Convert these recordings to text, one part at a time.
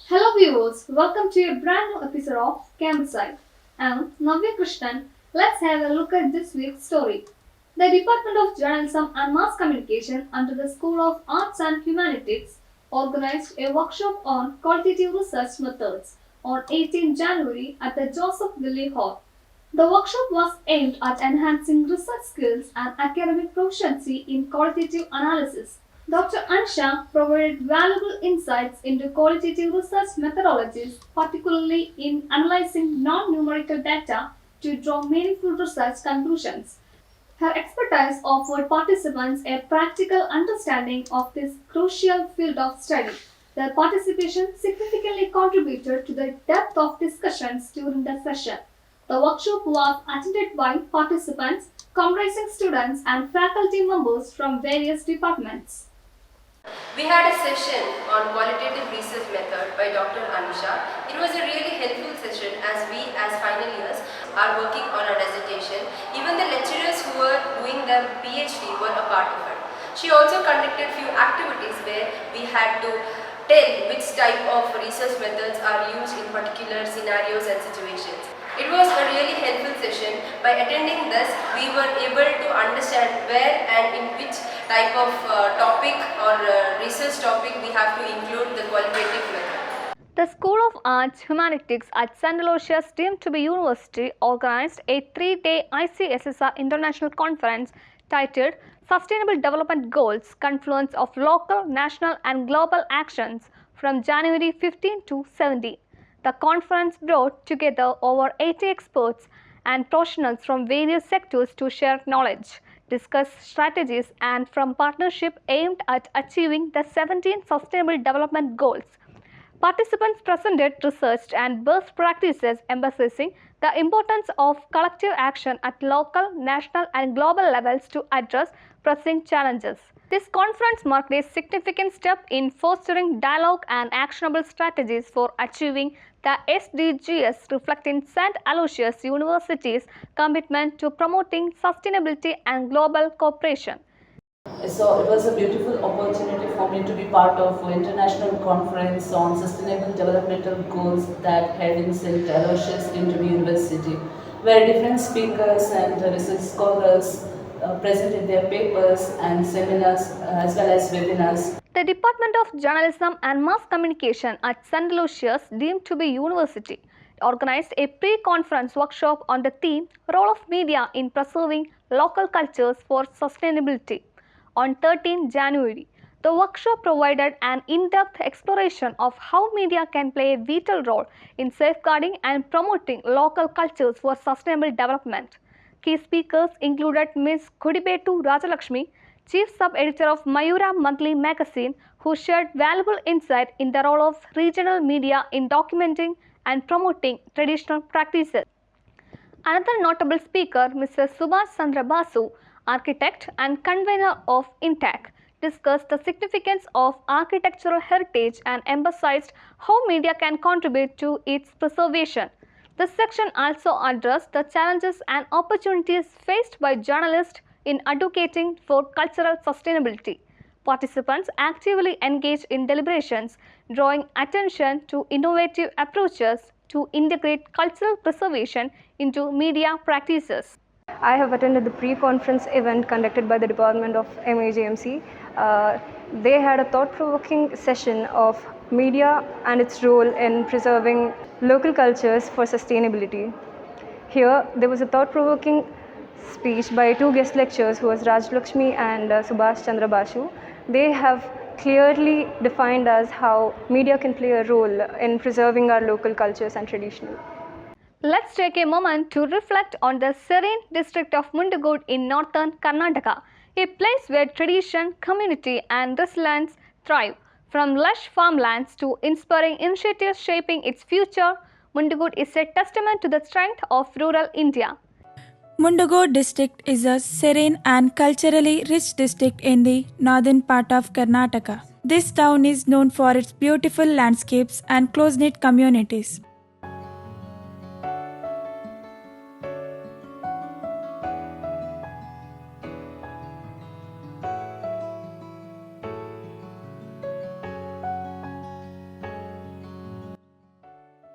Hello viewers, welcome to a brand new episode of Campsite. I'm Navya Krishnan. Let's have a look at this week's story. The Department of Journalism and Mass Communication under the School of Arts and Humanities organized a workshop on qualitative research methods on 18 January at the Joseph Willie Hall. The workshop was aimed at enhancing research skills and academic proficiency in qualitative analysis. Dr. Ansha provided valuable insights into qualitative research methodologies, particularly in analyzing non-numerical data to draw meaningful research conclusions. Her expertise offered participants a practical understanding of this crucial field of study. Their participation significantly contributed to the depth of discussions during the session. The workshop was attended by participants comprising students and faculty members from various departments. We had a session on qualitative research method by Dr. Anisha. It was a really helpful session as we as final years are working on our dissertation. Even the lecturers who were doing their PhD were a part of it. She also conducted few activities where we had to tell which type of research methods are used in particular scenarios and situations. It was a really helpful session. By attending this, we were able to understand where and in which type of topic or research topic we have to include the qualitative method. The School of Arts Humanities at St. Aloysius, deemed to be university, organized a 3-day ICSSR International Conference titled Sustainable Development Goals, Confluence of Local, National and Global Actions from January 15 to 17. The conference brought together over 80 experts and professionals from various sectors to share knowledge, discuss strategies and from partnership aimed at achieving the 17 Sustainable Development Goals. Participants presented research and best practices emphasizing the importance of collective action at local, national and global levels to address pressing challenges. This conference marked a significant step in fostering dialogue and actionable strategies for achieving the SDGs, reflecting St. Aloysius University's commitment to promoting sustainability and global cooperation. So it was a beautiful opportunity for me to be part of an international conference on sustainable developmental goals that held in St. Aloysius University, where different speakers and research scholars presented their papers and seminars as well as webinars. The Department of Journalism and Mass Communication at St. Aloysius, deemed to be university, organized a pre-conference workshop on the theme Role of Media in Preserving Local Cultures for Sustainability on 13 January. The workshop provided an in-depth exploration of how media can play a vital role in safeguarding and promoting local cultures for sustainable development. Key speakers included Ms. Kudibetu Rajalakshmi, Chief Sub-Editor of Mayura Monthly Magazine, who shared valuable insight in the role of regional media in documenting and promoting traditional practices. Another notable speaker, Mr. Subhash Chandra Basu, architect and convener of INTAC, discussed the significance of architectural heritage and emphasized how media can contribute to its preservation. This section also addressed the challenges and opportunities faced by journalists in advocating for cultural sustainability. Participants actively engaged in deliberations, drawing attention to innovative approaches to integrate cultural preservation into media practices. I have attended the pre-conference event conducted by the Department of MAJMC. They had a thought-provoking session of media and its role in preserving local cultures for sustainability. Here, there was a thought-provoking speech by two guest lecturers who was Rajalakshmi and Subhash Chandra Basu. They have clearly defined as how media can play a role in preserving our local cultures and traditions. Let's take a moment to reflect on the serene district of Mundugod in northern Karnataka, a place where tradition, community and resilience thrive. From lush farmlands to inspiring initiatives shaping its future, Mundugod is a testament to the strength of rural India. Mundago district is a serene and culturally rich district in the northern part of Karnataka. This town is known for its beautiful landscapes and close-knit communities.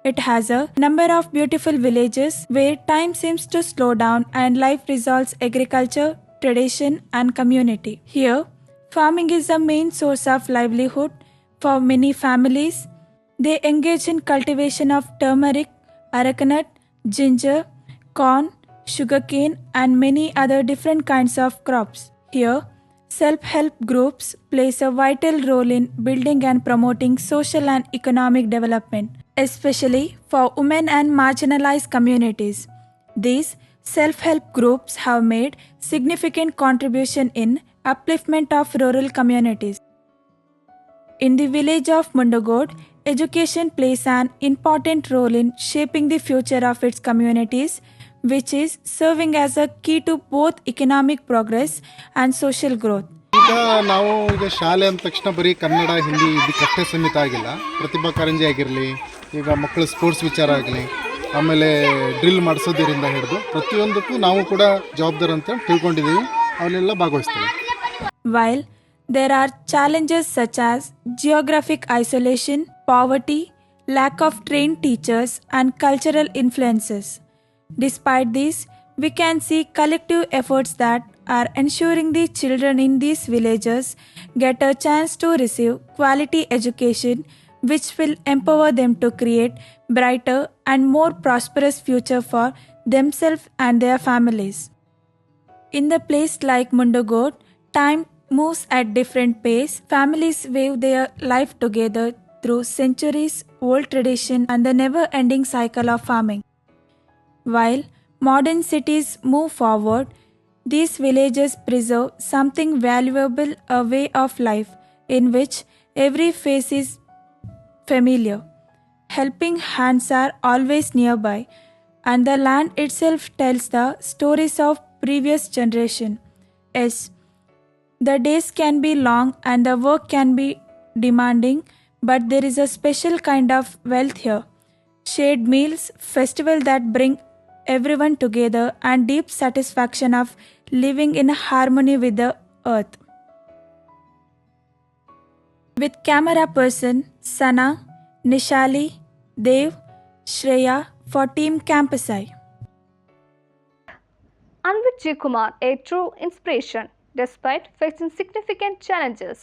It has a number of beautiful villages where time seems to slow down and life resolves agriculture, tradition, and community. Here, farming is the main source of livelihood for many families. They engage in cultivation of turmeric, arecanut, ginger, corn, sugarcane, and many other different kinds of crops. Here, self-help groups plays a vital role in building and promoting social and economic development, especially for women and marginalized communities. These self-help groups have made significant contribution in upliftment of rural communities. In the village of Mundagod, education plays an important role in shaping the future of its communities, which is serving as a key to both economic progress and social growth. ಈಗ ಈಗ ಶಾಲೆ ಅಂದ ತಕ್ಷಣ ಬರೀ ಕನ್ನಡ ಹಿಂದಿ ಇದಕ್ಕಷ್ಟೇ ಸೀಮಿತ ಆಗಿಲ್ಲ. ಪ್ರತಿಭಾ ಕಾರಂಜಿ ಆಗಿರಲಿ, ಈಗ ಮಕ್ಕಳ ಸ್ಪೋರ್ಟ್ಸ್ ವಿಚಾರ ಆಗಲಿ, ಆಮೇಲೆ ಡ್ರಿಲ್ ಮಾಡಿಸೋದ್ರಿಂದ ಹಿಡಿದು ಪ್ರತಿಯೊಂದಕ್ಕೂ ನಾವು ಕೂಡ ಜವಾಬ್ದಾರ ಅಂತ ತಿಳ್ಕೊಂಡಿದ್ದೀವಿ, ಅವನ್ನೆಲ್ಲ ಭಾಗವಹಿಸ್ತೀವಿ. While there are challenges such as geographic isolation, poverty, lack of trained teachers, and cultural influences. Despite this, we can see collective efforts that are ensuring the children in these villages get a chance to receive quality education which will empower them to create brighter and more prosperous future for themselves and their families. In the place like Mundagod, time moves at different pace. Families weave their life together through centuries old tradition and the never-ending cycle of farming. While modern cities move forward, these villages preserve something valuable, a way of life in which every face is familiar. Helping hands are always nearby, and the land itself tells the stories of previous generation. Yes, the days can be long and the work can be demanding, but there is a special kind of wealth here. Shared meals, festival that bring everyone together, and deep satisfaction of living in harmony with the earth. With camera person Sana, Nishali, Dev, Shreya for Team Campusai. And with Gireeshkumar, a true inspiration. Despite facing significant challenges,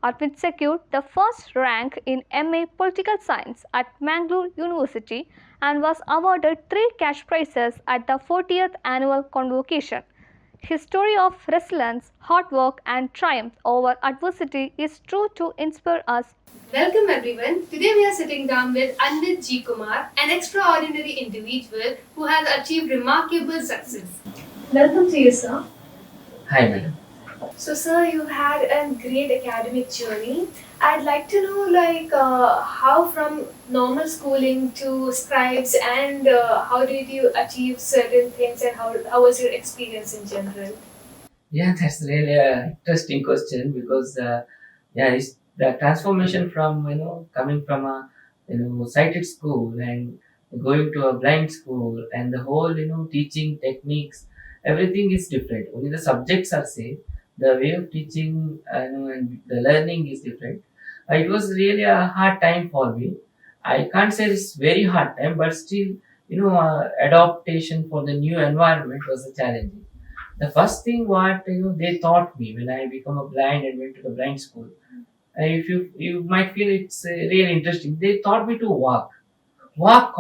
Arvind secured the first rank in MA Political Science at Mangalore University and was awarded 3 cash prizes at the 40th annual convocation. His story of resilience, hard work and triumph over adversity is true to inspire us. Welcome everyone. Today we are sitting down with Anvit G. Kumar, an extraordinary individual who has achieved remarkable success. Welcome to you, sir. Hi, madam. So, sir, you had a great academic journey. I'd like to know, how from normal schooling to scribes, and how did you achieve certain things, and how was your experience in general? Yeah, that's really an interesting question because it's the transformation from coming from a sighted school and going to a blind school, and the whole teaching techniques, everything is different. Only the subjects are same. The way of teaching and the learning is different. It was really a hard time for me. I can't say it's very hard time, but still, adaptation for the new environment was a challenge. The first thing what they taught me when I become a blind and went to the blind school, if you might feel it's really interesting. They taught me to walk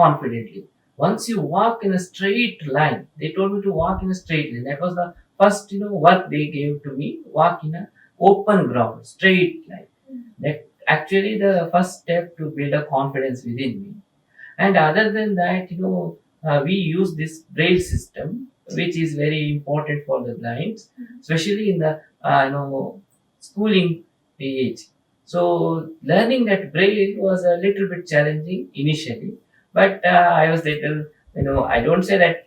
confidently. Once you walk in a straight line, they told me to walk in a straight line. That was the first work they gave to me. Walk in a open ground, straight line. That actually the first step to build a confidence within me. And other than that, we use this braille system, which is very important for the blinds, especially in the schooling age. So learning that braille was a little bit challenging initially, but I was little, I don't say that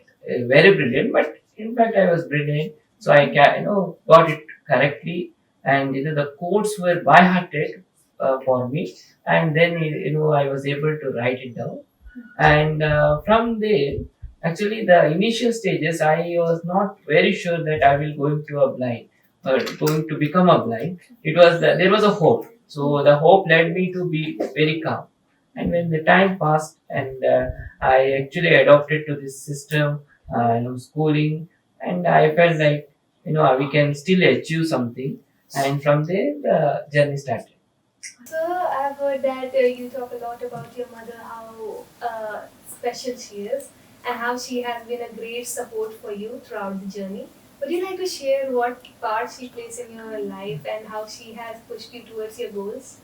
very brilliant, but in fact I was brilliant. So I got it correctly, and the codes were by hearted for me, and then I was able to write it down. And from there, actually the initial stages, I was not very sure that I will going to a blind or going to become a blind. There was a hope. So the hope led me to be very calm. And when the time passed, and I actually adopted to this system, schooling, and I felt like we can still achieve something. And from there, the journey started. So I've heard that you talk a lot about your mother, how special she is, and how she has been a great support for you throughout the journey. Would you like to share what part she plays in your life and how she has pushed you towards your goals?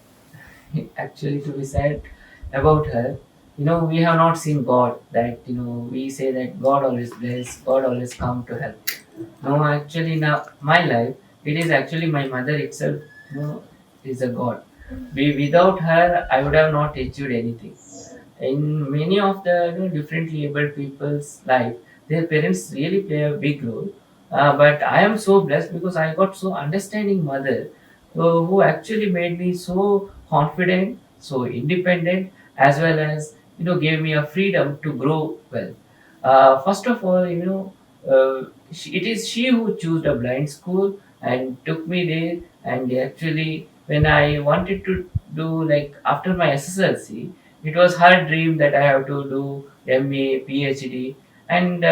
Actually, to be said about her, we have not seen God. That we say that God always bless, God always come to help. No, actually, now my life, it is actually my mother itself. Is a God. Without her, I would have not achieved anything. In many of the differently able people's life, their parents really play a big role. But I am so blessed because I got so understanding mother who actually made me so confident, so independent, as well as gave me a freedom to grow well. First of all, it is she who chose a blind school and took me there. And actually, when I wanted to do like after my SSLC, it was her dream that I have to do MA, PhD, and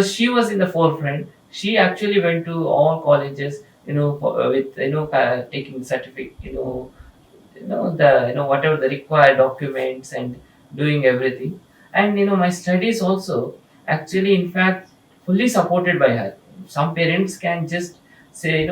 she was in the forefront. She actually went to all colleges, with taking certificate, the whatever the required documents and doing everything. And my studies also actually in fact fully supported by her. Some parents can just say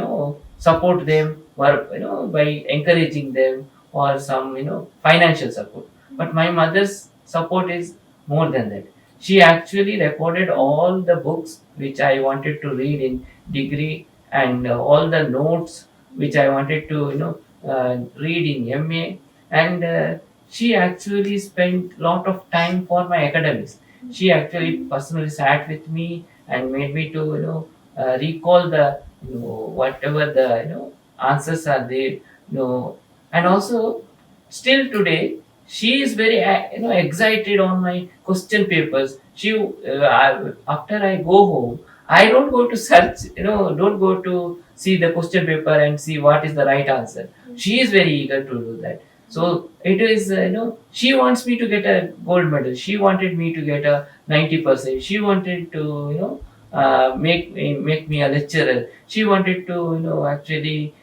support them or by encouraging them or some financial support, but my mother's support is more than that. She actually recorded all the books which I wanted to read in degree, and all the notes which I wanted to read in MA. And she actually spent lot of time for my academics. She actually personally sat with me and made me to recall the whatever the answers are there, and also still today she is very excited on my question papers. After I go home, I don't go to search, don't go to see the question paper and see what is the right answer. She is very eager to do that. So it is, she wants me to get a gold medal. She wanted me to get a 90%. She wanted to, make me a lecturer. She wanted to, actually,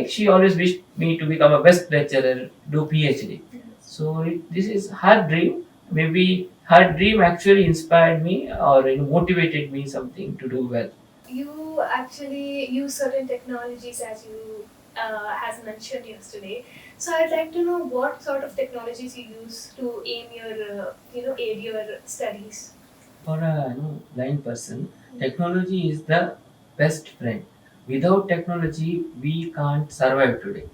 she always wished me to become a best lecturer, do PhD. So this is her dream. Maybe her dream actually inspired me or motivated me something to do well. You actually use certain technologies as you has mentioned yesterday. So I'd like to know what sort of technologies you use to aid your studies. For a blind person, technology is the best friend. Without technology, we can't survive today.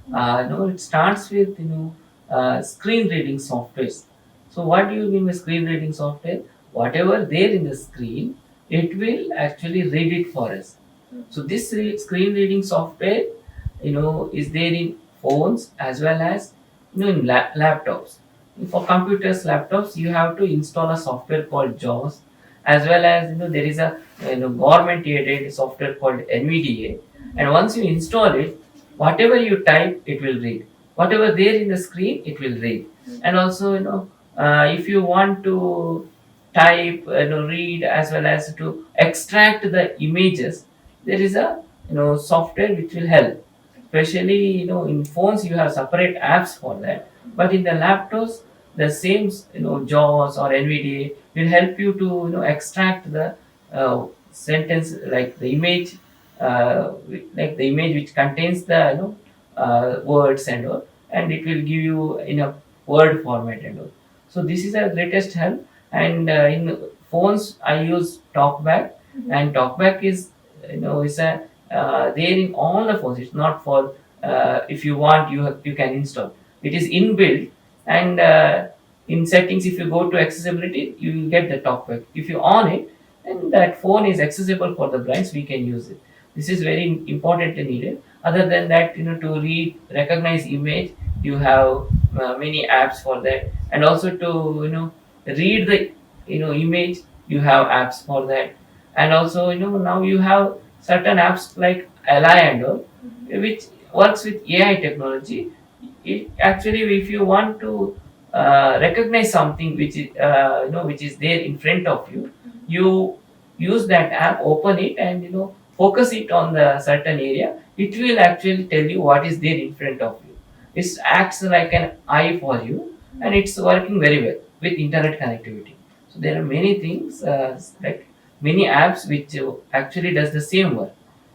It starts with screen reading softwares. So what do you mean by screen reading software? Whatever there in the screen, it will actually read it for us. So this screen reading software, is there in phones as well as in laptops. For computers, laptops, you have to install a software called JAWS, as well as there is a government aided software called NVDA. And once you install it, whatever you type, it will read. Whatever there in the screen, it will read. And also, if you want to type, read as well as to extract the images, there is a software which will help. Especially in phones, you have separate apps for that. But in the laptops, the same JAWS or NVDA will help you to extract the sentence, like the image, like the image which contains the words and all, and it will give you in a word format and all. So this is a greatest help. And in phones, I use TalkBack, and TalkBack is is a there in all the phones. It's not for if you want, you can install. It is inbuilt. And in settings, if you go to accessibility, you will get the TalkBack. If you on it, then that phone is accessible for the blinds. We can use it. This is very important and needed. Other than that, to read, recognize image, you have many apps for that. And also to read the image, you have apps for that. And also now you have certain apps like Ally and all, which works with AI technology. actually, if you want to recognize something which is which is there in front of you, you use that app, open it, and focus it on the certain area. It will actually tell you what is there in front of you. It acts like an eye for you, and it's working very well with internet connectivity. So there are many things like many apps which actually does the same work.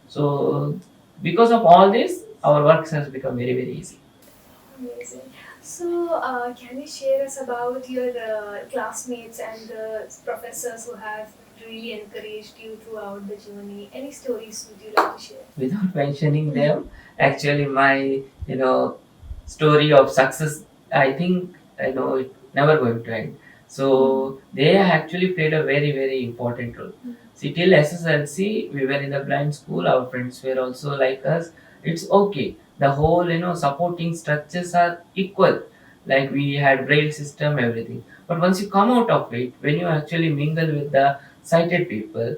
So because of all this, our works has become very very easy. Amazing. So, can you share us about your classmates and the professors who have really encouraged you throughout the journey? Any stories would you like to share? Without mentioning them, actually my story of success, I think it never going to end. So they actually played a very very important role. See, till SSLC we were in the blind school, our friends were also like us. It's okay, the whole supporting structures are equal, like we had braille system, everything. But once you come out of it, when you actually mingle with the sighted people,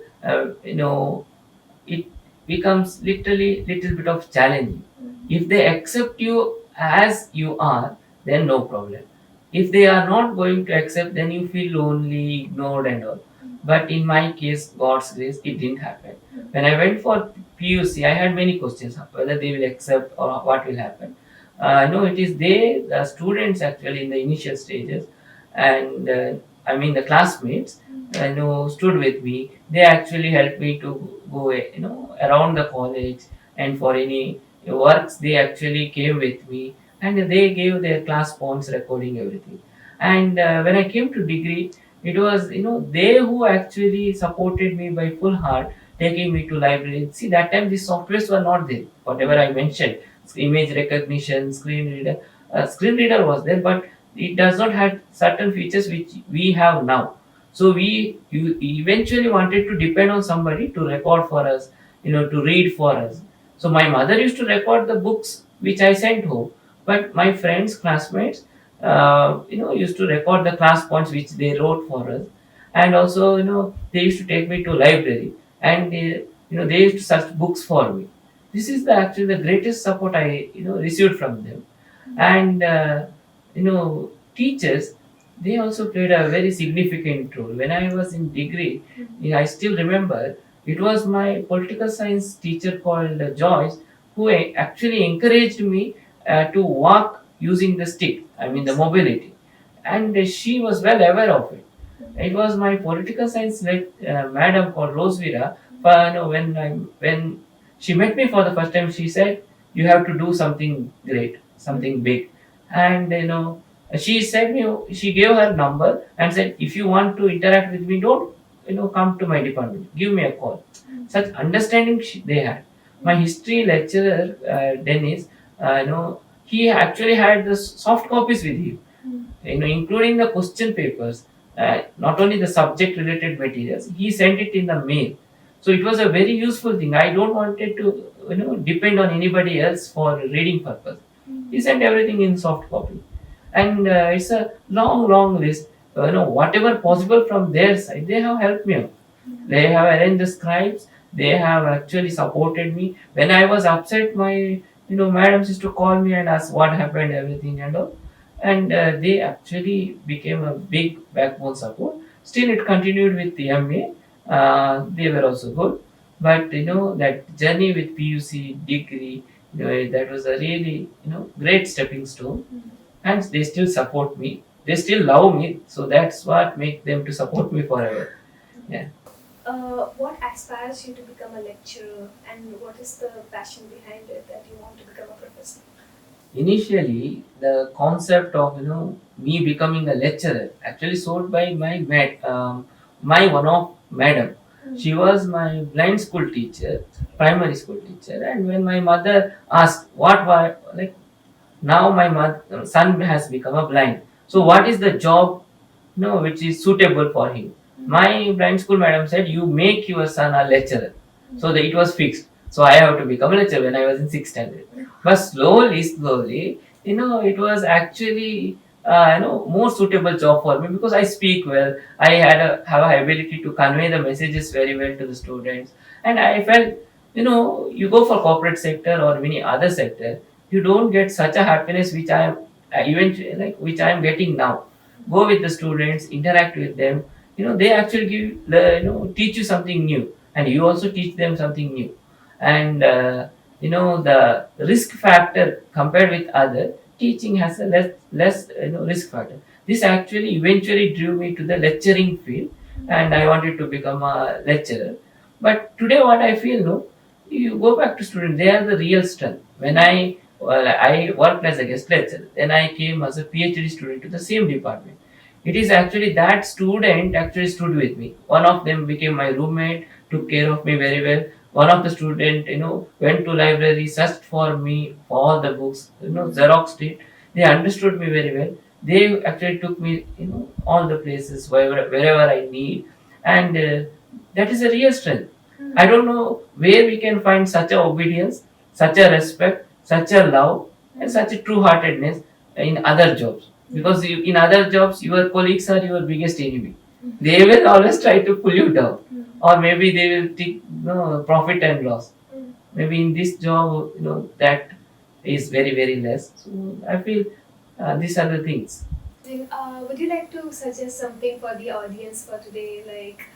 it becomes literally little bit of challenging. If they accept you as you are, then no problem. If they are not going to accept, then you feel lonely, ignored, and all. But in my case, God's grace, it didn't happen. When I went for PUC, I had many questions whether they will accept or what will happen. No, it is the students actually in the initial stages, and I mean the classmates, stood with me. They actually helped me to go, around the college, and for any works, they actually came with me, and they gave their class points, recording everything. And when I came to degree, it was they who actually supported me by full heart, taking me to library. See, that time these softwares were not there. Whatever I mentioned, image recognition, screen reader was there, but it does not have certain features which we have now. So you eventually wanted to depend on somebody to record for us, to read for us. So my mother used to record the books which I sent home, but my friends, classmates, used to record the class points which they wrote for us, and also they used to take me to library, and they used to search books for me. This is actually the greatest support I received from them, and teachers, they also played a very significant role. When I was in degree, I still remember it was my political science teacher called Joyce who actually encouraged me to walk using the stick, I mean the mobility, and she was well aware of it. It was my political science madam called Rosevira. When she met me for the first time, she said, "You have to do something great, something big," and she said me. She gave her number and said, "If you want to interact with me, don't come to my department. Give me a call." Such understanding they had. My history lecturer, Dennis, he actually had the soft copies with him, including the question papers, not only the subject related materials. He sent it in the mail. So it was a very useful thing. I don't wanted to depend on anybody else for reading purpose. He sent everything in soft copy, and it's a long list. Whatever possible from their side, they have helped me out. They have arranged the scribes. They have actually supported me. When I was upset, my madams used to call me and ask what happened, everything and all. And they actually became a big backbone support. Still, it continued with the MA. They were also good. But that journey with PUC degree, that was a really great stepping stone. And they still support me. They still love me. So that's what makes them to support me forever. Yeah. What aspires you to become a lecturer, and what is the passion behind it that you want to become a professor? Initially, the concept of me becoming a lecturer actually sold by my one of madam. She was my blind school teacher, primary school teacher, and when my mother asked what were like now my son has become a blind, so what is the job which is suitable for him? My blind school madam said, "You make your son a lecturer." So that it was fixed. So I have to become a lecturer when I was in 6th standard. But slowly, it was actually more suitable job for me because I speak well. I have a ability to convey the messages very well to the students, and I felt you go for corporate sector or any other sector, you don't get such a happiness which I am eventually like which I am getting now. Go with the students, interact with them. They actually teach you something new, and you also teach them something new. And the risk factor compared with other teaching has a less risk factor. This actually eventually drew me to the lecturing field, and I wanted to become a lecturer. But today, what I feel, no, you go back to students; they are the real strength. When I worked as a guest lecturer, then I came as a PhD student to the same department. It is actually that student actually stood with me. One of them became my roommate, took care of me very well. One of the student, went to library, searched for me for all the books, xeroxed it. They understood me very well. They actually took me, all the places wherever I need, and that is a real strength. I don't know where we can find such a obedience, such a respect, such a love, and such a true-heartedness in other jobs. Because in other jobs, your colleagues are your biggest enemy. They will always try to pull you down, or maybe they will take profit and loss. Maybe in this job, that is very very less. So I feel these are the things. Then, would you like to suggest something for the audience for today, like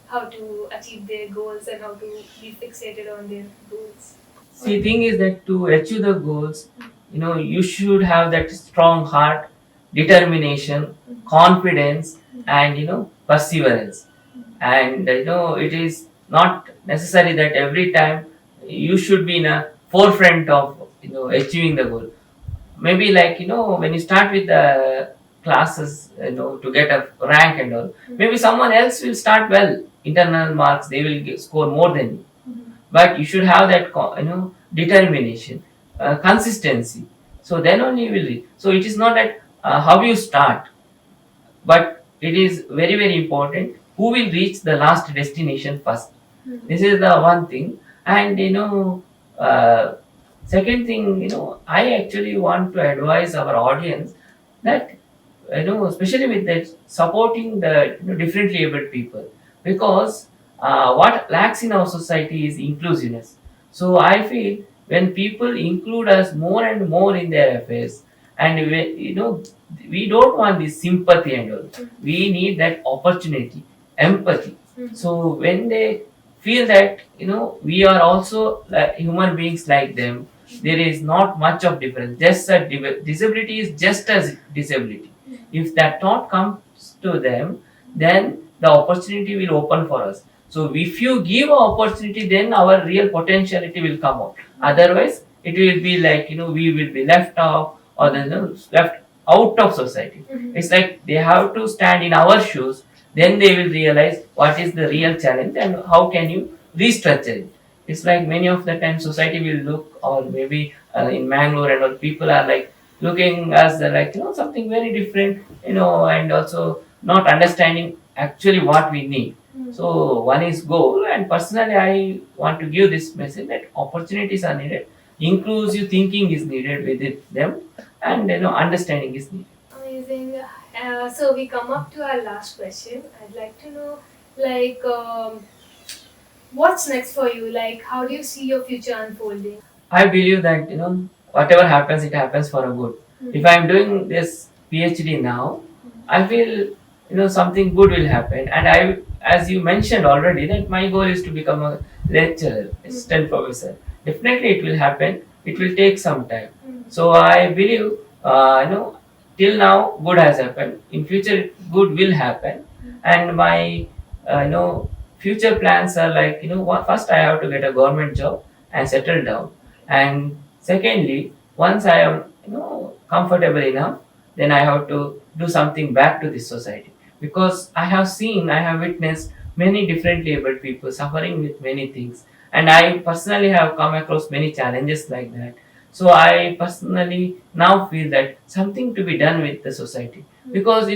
how to achieve their goals and how to be fixated on their goals? See, thing is that to achieve the goals, you should have that strong heart, determination, confidence, and perseverance. And it is not necessary that every time you should be in a forefront of achieving the goal. Maybe like when you start with the classes, to get a rank and all, maybe someone else will start well. Internal marks, they will score more than you, but you should have that determination, consistency, so then only you will reach. So it is not that how you start, but it is very very important who will reach the last destination first. This is the one thing. And second thing, I actually want to advise our audience that especially with that supporting the differently abled people, because what lacks in our society is inclusiveness. So I feel when people include us more and more in their affairs, and we don't want this sympathy and all. We need that opportunity, empathy. So when they feel that we are also human beings like them, there is not much of difference. Just a disability is just as disability. If that thought comes to them, then the opportunity will open for us. So if you give an opportunity, then our real potentiality will come out. Otherwise, it will be like we will be left off, or then left out of society. It's like they have to stand in our shoes. Then they will realize what is the real challenge and how can you restructure it. It's like many of the time society will look, or maybe in Mangalore and all, people are like looking as like something very different, and also not understanding actually what we need. So one is goal, and personally I want to give this message that opportunities are needed, inclusive thinking is needed within them, and understanding is needed. Amazing. So we come up to our last question. I'd like to know, like, what's next for you? Like, how do you see your future unfolding? I believe that whatever happens, it happens for a good. If I am doing this PhD now, I feel something good will happen. And I, as you mentioned already, that my goal is to become a lecturer, assistant professor. Definitely, it will happen. It will take some time. So I believe, till now good has happened. In future, good will happen. And my, future plans are like first I have to get a government job and settle down. And secondly, once I am comfortable enough, then I have to do something back to this society, because I have witnessed many differently able people suffering with many things, and I personally have come across many challenges like that. So I personally now feel that something to be done with the society, because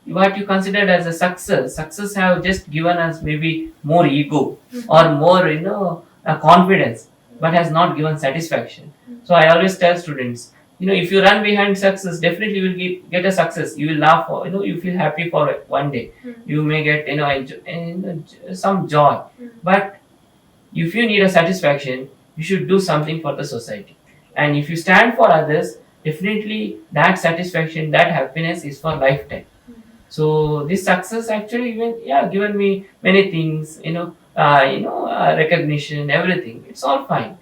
what you considered as a success have just given us maybe more ego or more a confidence, but has not given satisfaction. So I always tell students, if you run behind success, definitely you will get a success. You will laugh, or you feel happy for one day. You may get some joy, but if you need a satisfaction, you should do something for the society. And if you stand for others, definitely that satisfaction, that happiness is for lifetime. So this success actually even given me many things, recognition, everything. It's all fine,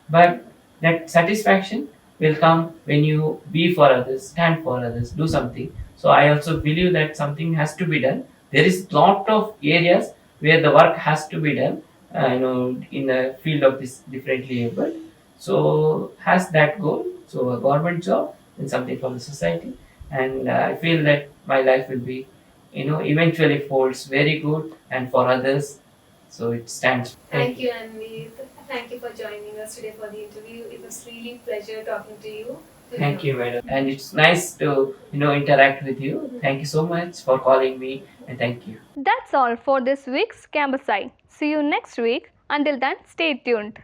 but that satisfaction will come when you be for others, stand for others, do something. So I also believe that something has to be done. There is lot of areas where the work has to be done, in the field of this differently abled. So has that goal. So a government job and something from the society, and I feel that my life will be, eventually folds very good and for others. So it stands. Thank you, Anvi. Thank you for joining us today for the interview. It was really pleasure talking to you. Thank you, madam. And it's nice to, interact with you. Thank you so much for calling me, and thank you. That's all for this week's Campus Eye. See you next week. Until then, stay tuned.